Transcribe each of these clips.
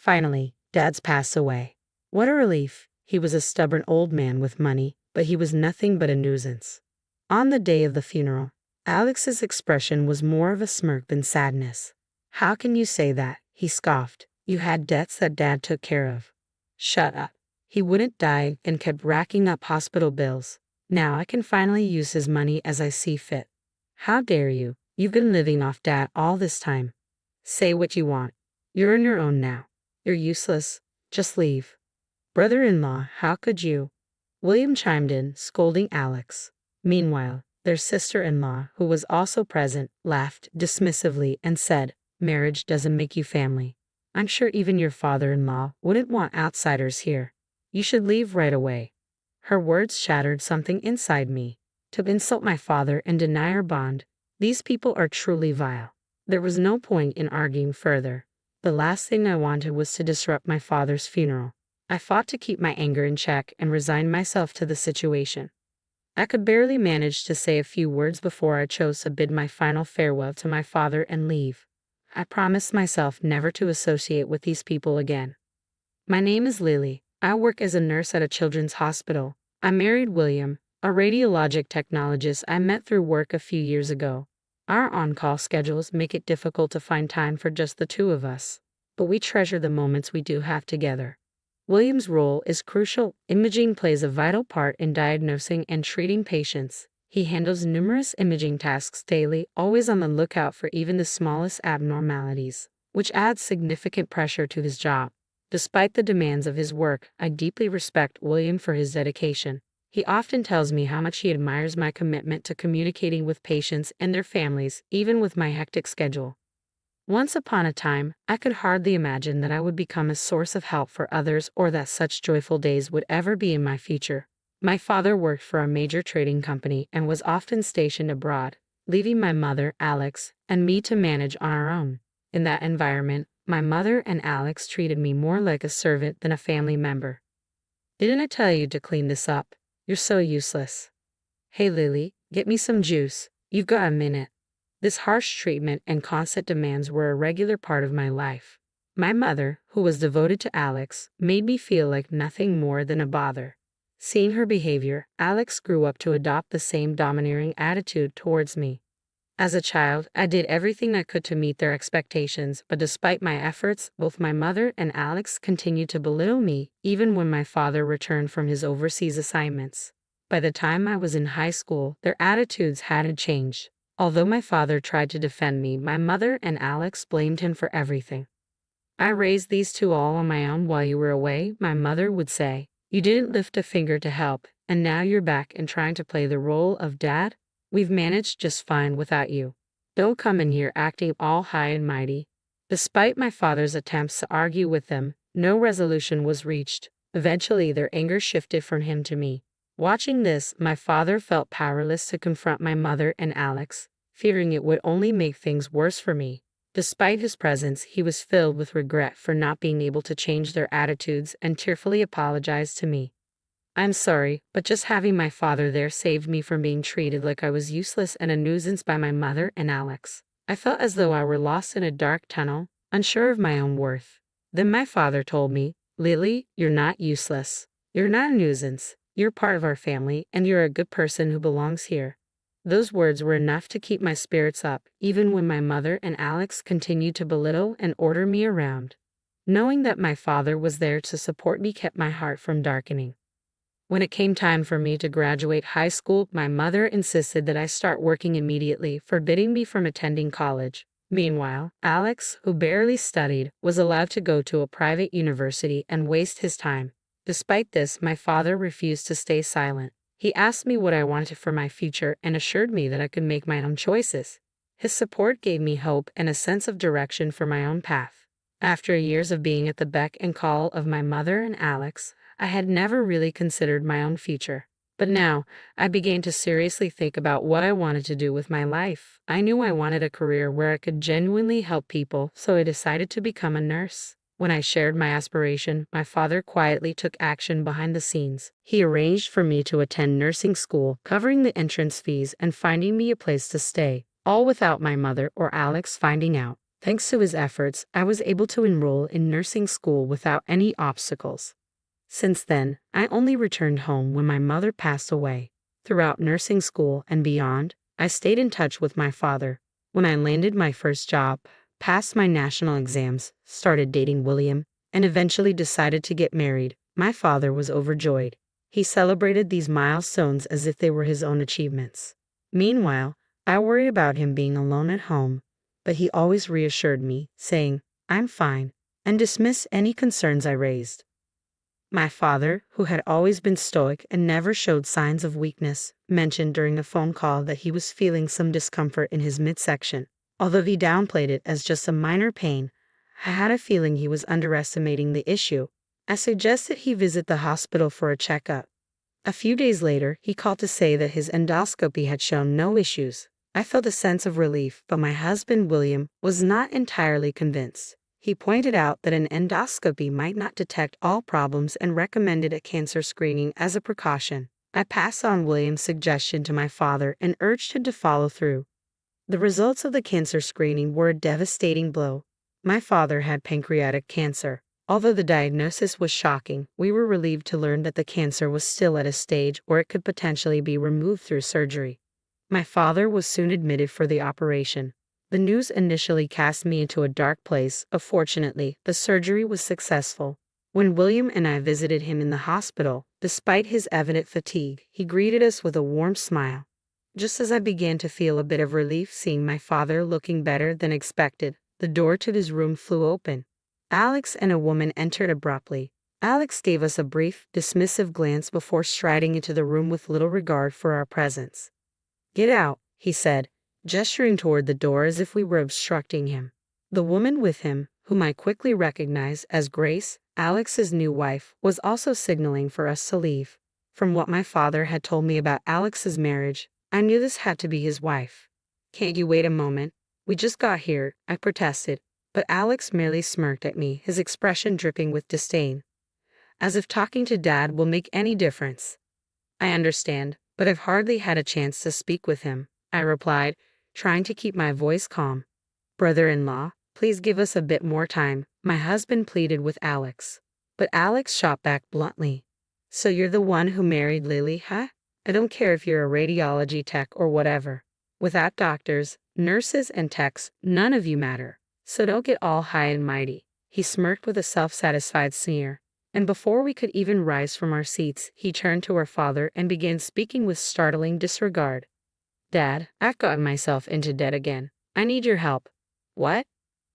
Finally, Dad's passed away. What a relief. He was a stubborn old man with money, but he was nothing but a nuisance. On the day of the funeral, Alex's expression was more of a smirk than sadness. How can you say that? He scoffed. You had debts that Dad took care of. Shut up. He wouldn't die and kept racking up hospital bills. Now I can finally use his money as I see fit. How dare you? You've been living off Dad all this time. Say what you want. You're on your own now. You're useless. Just leave. Brother-in-law, how could you? William chimed in, scolding Alex. Meanwhile, their sister-in-law, who was also present, laughed dismissively and said, marriage doesn't make you family. I'm sure even your father-in-law wouldn't want outsiders here. You should leave right away. Her words shattered something inside me. To insult my father and deny our bond, these people are truly vile. There was no point in arguing further. The last thing I wanted was to disrupt my father's funeral. I fought to keep my anger in check and resigned myself to the situation. I could barely manage to say a few words before I chose to bid my final farewell to my father and leave. I promised myself never to associate with these people again. My name is Lily. I work as a nurse at a children's hospital. I married William, a radiologic technologist I met through work a few years ago. Our on-call schedules make it difficult to find time for just the two of us, but we treasure the moments we do have together. William's role is crucial. Imaging plays a vital part in diagnosing and treating patients. He handles numerous imaging tasks daily, always on the lookout for even the smallest abnormalities, which adds significant pressure to his job. Despite the demands of his work, I deeply respect William for his dedication. He often tells me how much he admires my commitment to communicating with patients and their families, even with my hectic schedule. Once upon a time, I could hardly imagine that I would become a source of help for others or that such joyful days would ever be in my future. My father worked for a major trading company and was often stationed abroad, leaving my mother, Alex, and me to manage on our own. In that environment, my mother and Alex treated me more like a servant than a family member. Didn't I tell you to clean this up? You're so useless. Hey Lily, get me some juice. You've got a minute. This harsh treatment and constant demands were a regular part of my life. My mother, who was devoted to Alex, made me feel like nothing more than a bother. Seeing her behavior, Alex grew up to adopt the same domineering attitude towards me. As a child, I did everything I could to meet their expectations, but despite my efforts, both my mother and Alex continued to belittle me, even when my father returned from his overseas assignments. By the time I was in high school, their attitudes hadn't changed. Although my father tried to defend me, my mother and Alex blamed him for everything. I raised these two all on my own while you were away, my mother would say. You didn't lift a finger to help, and now you're back and trying to play the role of dad? We've managed just fine without you. Don't come in here acting all high and mighty. Despite my father's attempts to argue with them, no resolution was reached. Eventually, their anger shifted from him to me. Watching this, my father felt powerless to confront my mother and Alex, fearing it would only make things worse for me. Despite his presence, he was filled with regret for not being able to change their attitudes and tearfully apologized to me. I'm sorry, but just having my father there saved me from being treated like I was useless and a nuisance by my mother and Alex. I felt as though I were lost in a dark tunnel, unsure of my own worth. Then my father told me, Lily, you're not useless. You're not a nuisance. You're part of our family, and you're a good person who belongs here. Those words were enough to keep my spirits up, even when my mother and Alex continued to belittle and order me around. Knowing that my father was there to support me kept my heart from darkening. When it came time for me to graduate high school, my mother insisted that I start working immediately, forbidding me from attending college. Meanwhile, Alex, who barely studied, was allowed to go to a private university and waste his time. Despite this, my father refused to stay silent. He asked me what I wanted for my future and assured me that I could make my own choices. His support gave me hope and a sense of direction for my own path. After years of being at the beck and call of my mother and Alex, I had never really considered my own future. But now, I began to seriously think about what I wanted to do with my life. I knew I wanted a career where I could genuinely help people, so I decided to become a nurse. When I shared my aspiration, my father quietly took action behind the scenes. He arranged for me to attend nursing school, covering the entrance fees and finding me a place to stay, all without my mother or Alex finding out. Thanks to his efforts, I was able to enroll in nursing school without any obstacles. Since then, I only returned home when my mother passed away. Throughout nursing school and beyond, I stayed in touch with my father. When I landed my first job, passed my national exams, started dating William, and eventually decided to get married, my father was overjoyed. He celebrated these milestones as if they were his own achievements. Meanwhile, I worried about him being alone at home, but he always reassured me, saying, "I'm fine," and dismissed any concerns I raised. My father, who had always been stoic and never showed signs of weakness, mentioned during a phone call that he was feeling some discomfort in his midsection. Although he downplayed it as just a minor pain, I had a feeling he was underestimating the issue. I suggested he visit the hospital for a checkup. A few days later, he called to say that his endoscopy had shown no issues. I felt a sense of relief, but my husband, William, was not entirely convinced. He pointed out that an endoscopy might not detect all problems and recommended a cancer screening as a precaution. I passed on William's suggestion to my father and urged him to follow through. The results of the cancer screening were a devastating blow. My father had pancreatic cancer. Although the diagnosis was shocking, we were relieved to learn that the cancer was still at a stage where it could potentially be removed through surgery. My father was soon admitted for the operation. The news initially cast me into a dark place, but fortunately, the surgery was successful. When William and I visited him in the hospital, despite his evident fatigue, he greeted us with a warm smile. Just as I began to feel a bit of relief seeing my father looking better than expected, the door to his room flew open. Alex and a woman entered abruptly. Alex gave us a brief, dismissive glance before striding into the room with little regard for our presence. "Get out," he said, gesturing toward the door as if we were obstructing him. The woman with him, whom I quickly recognized as Grace, Alex's new wife, was also signaling for us to leave. From what my father had told me about Alex's marriage, I knew this had to be his wife. "Can't you wait a moment? We just got here," I protested, but Alex merely smirked at me, his expression dripping with disdain. "As if talking to Dad will make any difference." "I understand, but I've hardly had a chance to speak with him," I replied, trying to keep my voice calm. "Brother-in-law, please give us a bit more time," my husband pleaded with Alex. But Alex shot back bluntly. "So you're the one who married Lily, huh? I don't care if you're a radiology tech or whatever. Without doctors, nurses, and techs, none of you matter. So don't get all high and mighty." He smirked with a self-satisfied sneer. And before we could even rise from our seats, he turned to our father and began speaking with startling disregard. "Dad, I've gotten myself into debt again. I need your help." "What?"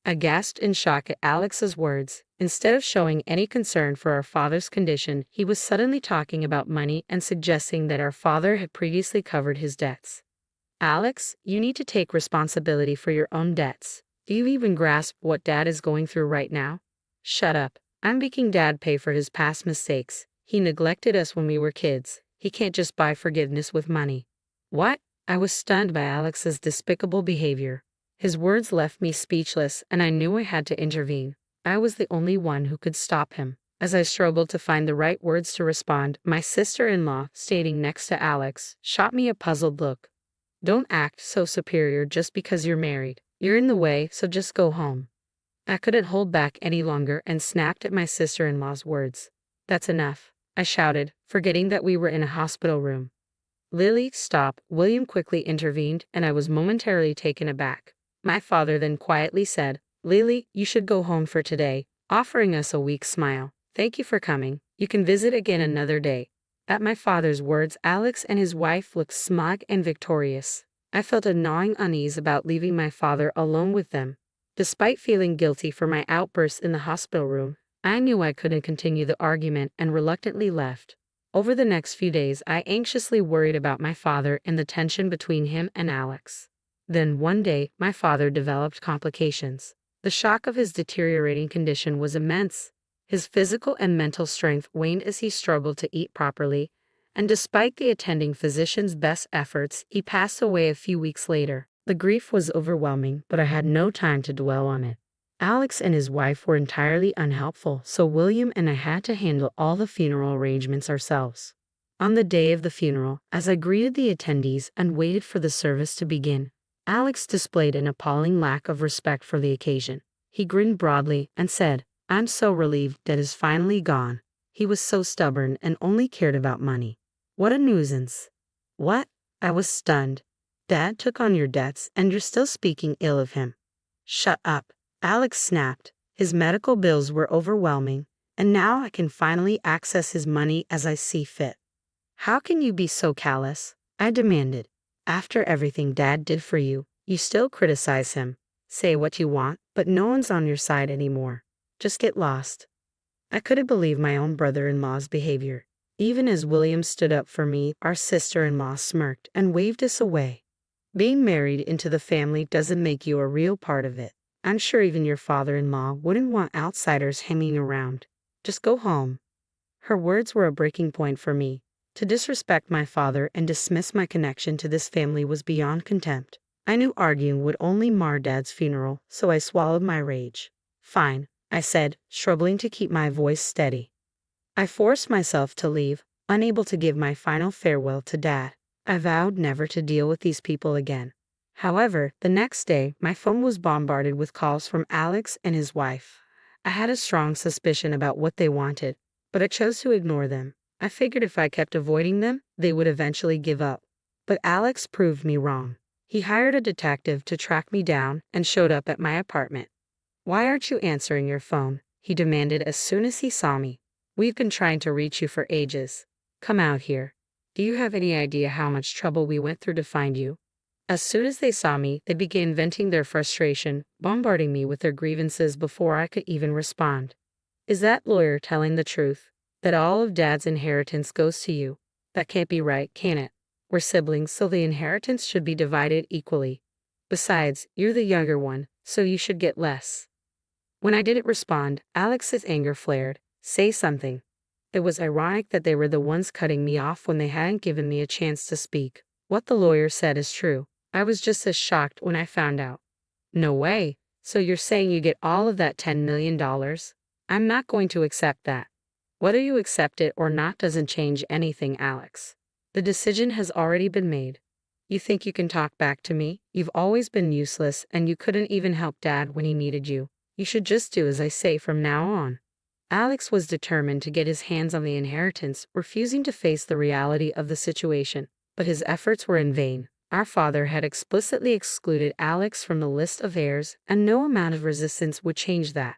I gasped in shock at Alex's words. Instead of showing any concern for our father's condition, he was suddenly talking about money and suggesting that our father had previously covered his debts. "Alex, you need to take responsibility for your own debts. Do you even grasp what Dad is going through right now?" "Shut up. I'm making Dad pay for his past mistakes. He neglected us when we were kids. He can't just buy forgiveness with money." "What?" I was stunned by Alex's despicable behavior. His words left me speechless, and I knew I had to intervene. I was the only one who could stop him. As I struggled to find the right words to respond, my sister-in-law, standing next to Alex, shot me a puzzled look. "Don't act so superior just because you're married. You're in the way, so just go home." I couldn't hold back any longer and snapped at my sister-in-law's words. "That's enough," I shouted, forgetting that we were in a hospital room. "Lily, stop," William quickly intervened, and I was momentarily taken aback. My father then quietly said, "Lily, you should go home for today," offering us a weak smile. "Thank you for coming. You can visit again another day." At my father's words, Alex and his wife looked smug and victorious. I felt a gnawing unease about leaving my father alone with them. Despite feeling guilty for my outbursts in the hospital room, I knew I couldn't continue the argument and reluctantly left. Over the next few days, I anxiously worried about my father and the tension between him and Alex. Then one day, my father developed complications. The shock of his deteriorating condition was immense. His physical and mental strength waned as he struggled to eat properly, and despite the attending physician's best efforts, he passed away a few weeks later. The grief was overwhelming, but I had no time to dwell on it. Alex and his wife were entirely unhelpful, so William and I had to handle all the funeral arrangements ourselves. On the day of the funeral, as I greeted the attendees and waited for the service to begin, Alex displayed an appalling lack of respect for the occasion. He grinned broadly and said, "I'm so relieved Dad is finally gone. He was so stubborn and only cared about money. What a nuisance." "What?" I was stunned. "Dad took on your debts and you're still speaking ill of him." "Shut up," Alex snapped. "His medical bills were overwhelming, and now I can finally access his money as I see fit." "How can you be so callous?" I demanded. "After everything Dad did for you, you still criticize him. Say what you want, but no one's on your side anymore. Just get lost." I couldn't believe my own brother-in-law's behavior. Even as William stood up for me, our sister-in-law smirked and waved us away. "Being married into the family doesn't make you a real part of it. I'm sure even your father-in-law wouldn't want outsiders hanging around. Just go home." Her words were a breaking point for me. To disrespect my father and dismiss my connection to this family was beyond contempt. I knew arguing would only mar Dad's funeral, so I swallowed my rage. "Fine," I said, struggling to keep my voice steady. I forced myself to leave, unable to give my final farewell to Dad. I vowed never to deal with these people again. However, the next day, my phone was bombarded with calls from Alex and his wife. I had a strong suspicion about what they wanted, but I chose to ignore them. I figured if I kept avoiding them, they would eventually give up. But Alex proved me wrong. He hired a detective to track me down and showed up at my apartment. "Why aren't you answering your phone?" he demanded as soon as he saw me. "We've been trying to reach you for ages. Come out here. Do you have any idea how much trouble we went through to find you?" As soon as they saw me, they began venting their frustration, bombarding me with their grievances before I could even respond. "Is that lawyer telling the truth? That all of Dad's inheritance goes to you? That can't be right, can it? We're siblings, so the inheritance should be divided equally. Besides, you're the younger one, so you should get less." When I didn't respond, Alex's anger flared. "Say something." It was ironic that they were the ones cutting me off when they hadn't given me a chance to speak. "What the lawyer said is true. I was just as shocked when I found out." "No way. So you're saying you get all of that $10 million? I'm not going to accept that." "Whether you accept it or not doesn't change anything, Alex. The decision has already been made. You think you can talk back to me? You've always been useless and you couldn't even help Dad when he needed you. You should just do as I say from now on." Alex was determined to get his hands on the inheritance, refusing to face the reality of the situation. But his efforts were in vain. Our father had explicitly excluded Alex from the list of heirs, and no amount of resistance would change that.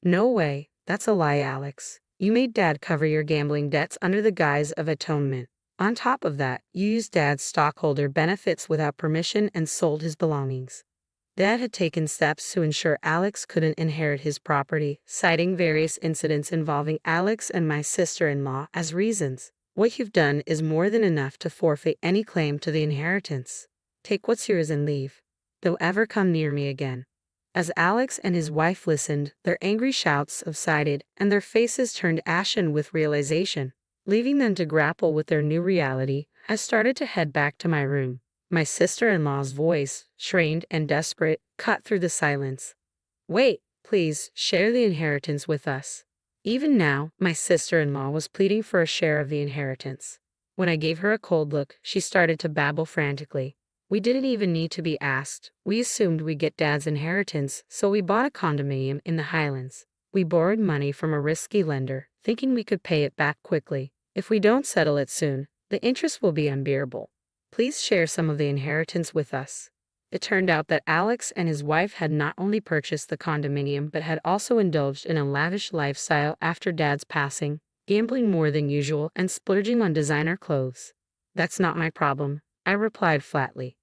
"No way. That's a lie, Alex. You made Dad cover your gambling debts under the guise of atonement. On top of that, you used Dad's stockholder benefits without permission and sold his belongings." Dad had taken steps to ensure Alex couldn't inherit his property, citing various incidents involving Alex and my sister-in-law as reasons. "What you've done is more than enough to forfeit any claim to the inheritance. Take what's yours and leave. Don't ever come near me again." As Alex and his wife listened, their angry shouts subsided and their faces turned ashen with realization. Leaving them to grapple with their new reality, I started to head back to my room. My sister-in-law's voice, strained and desperate, cut through the silence. "Wait, please, share the inheritance with us." Even now, my sister-in-law was pleading for a share of the inheritance. When I gave her a cold look, she started to babble frantically. "We didn't even need to be asked. We assumed we'd get Dad's inheritance, so we bought a condominium in the Highlands. We borrowed money from a risky lender, thinking we could pay it back quickly. If we don't settle it soon, the interest will be unbearable. Please share some of the inheritance with us." It turned out that Alex and his wife had not only purchased the condominium but had also indulged in a lavish lifestyle after Dad's passing, gambling more than usual and splurging on designer clothes. "That's not my problem," I replied flatly.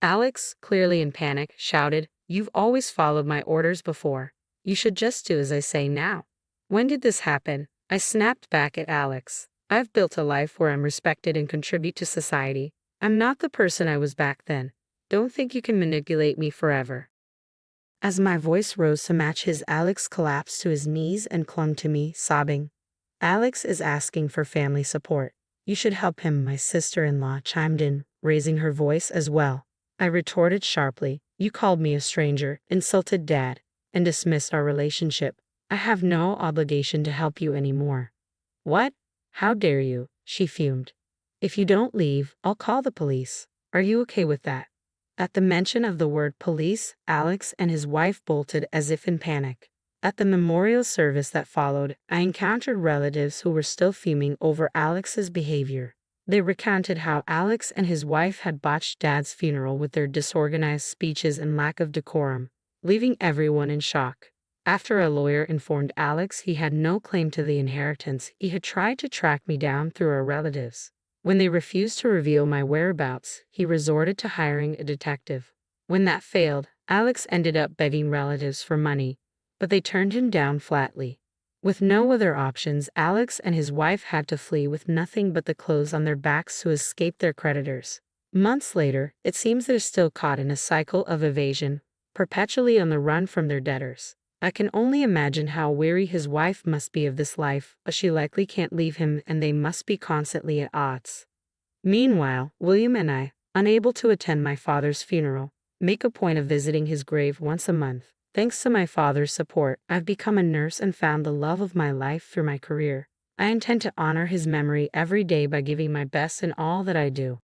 Alex, clearly in panic, shouted, "You've always followed my orders before. You should just do as I say now." "When did this happen?" I snapped back at Alex. "I've built a life where I'm respected and contribute to society. I'm not the person I was back then. Don't think you can manipulate me forever." As my voice rose to match his, Alex collapsed to his knees and clung to me, sobbing. "Alex is asking for family support. You should help him," my sister-in-law chimed in, raising her voice as well. I retorted sharply, "You called me a stranger, insulted Dad, and dismissed our relationship. I have no obligation to help you anymore." "What? How dare you?" she fumed. "If you don't leave, I'll call the police. Are you okay with that?" At the mention of the word police, Alex and his wife bolted as if in panic. At the memorial service that followed, I encountered relatives who were still fuming over Alex's behavior. They recounted how Alex and his wife had botched Dad's funeral with their disorganized speeches and lack of decorum, leaving everyone in shock. After a lawyer informed Alex he had no claim to the inheritance, he had tried to track me down through our relatives. When they refused to reveal my whereabouts, he resorted to hiring a detective. When that failed, Alex ended up begging relatives for money, but they turned him down flatly. With no other options, Alex and his wife had to flee with nothing but the clothes on their backs to escape their creditors. Months later, it seems they're still caught in a cycle of evasion, perpetually on the run from their debtors. I can only imagine how weary his wife must be of this life, but she likely can't leave him and they must be constantly at odds. Meanwhile, William and I, unable to attend my father's funeral, make a point of visiting his grave once a month. Thanks to my father's support, I've become a nurse and found the love of my life through my career. I intend to honor his memory every day by giving my best in all that I do.